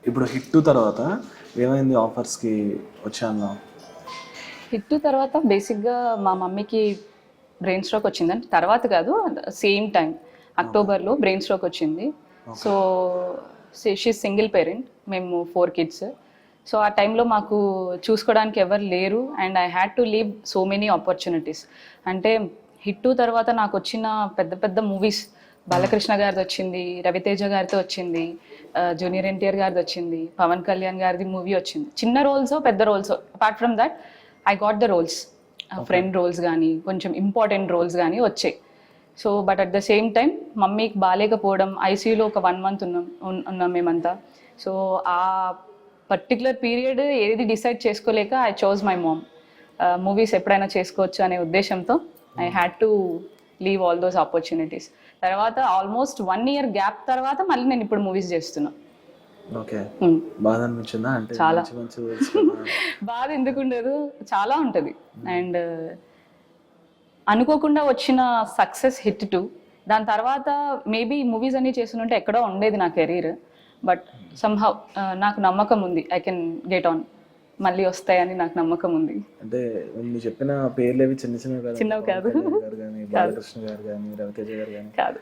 ఇప్పుడు హిట్ తర్వాత ఏమైంది, ఆఫర్స్కి వచ్చాను? హిట్ తర్వాత బేసిక్గా మా మమ్మీకి బ్రెయిన్ స్ట్రోక్ వచ్చిందంటే తర్వాత కాదు, సేమ్ టైం అక్టోబర్లో బ్రెయిన్ స్ట్రోక్ వచ్చింది. సో షీ సింగిల్ పేరెంట్, మేము 4 kids. సో ఆ టైంలో మాకు చూసుకోవడానికి ఎవరు లేరు and I had to leave so many opportunities. అంటే హిట్ తర్వాత నాకు వచ్చిన పెద్ద పెద్ద మూవీస్ బాలకృష్ణ గారిది వచ్చింది, రవితేజ గారితో వచ్చింది, జూనియర్ ఎన్టీఆర్ గారిది వచ్చింది, పవన్ కళ్యాణ్ గారిది మూవీ వచ్చింది. చిన్న రోల్స్ పెద్ద roles, apart from that I got the roles, friend roles కానీ కొంచెం ఇంపార్టెంట్ రోల్స్ కానీ వచ్చాయి. So but at the same time మమ్మీకి బాగాలేకపోవడం, ఐసీయూలో ఒక 1 month ఉన్నాం మేమంతా. సో ఆ పర్టికులర్ పీరియడ్ ఏది డిసైడ్ చేసుకోలేక I chose my mom. Movies ఎప్పుడైనా చేసుకోవచ్చు అనే ఉద్దేశంతో I had to leave all those opportunities. తర్వాత ఆల్మోస్ట్ 1 year గ్యాప్ తర్వాత మళ్ళీ నేను ఇప్పుడు మూవీస్ చేస్తున్నా. ఓకే, బాధ అనిపించిందా? అంటే చాలా. మంచి roles కదా. బాధ ఎందుకు ఉండదు, చాలా ఉంటుంది. అండ్ అనుకోకుండా వచ్చిన సక్సెస్ హిట్ 2, దాని తర్వాత మేబీ మూవీస్ అన్నీ చేస్తుంటే ఎక్కడో ఉండేది నా కెరీర్. బట్ సమ్హౌ నాకు నమ్మకం ఉంది, ఐ కెన్ గెట్ ఆన్, మళ్ళీ వస్తాయని నాకు నమ్మకం ఉంది. అంటే మీరు చెప్పిన పేర్లు అవి చిన్న చిన్నవి కదా, చిన్నవి కాదు. పవన్ కళ్యాణ్ గారు కానీ, బాలకృష్ణ గారు కానీ, రవితేజ గారు కానీ, కాదు.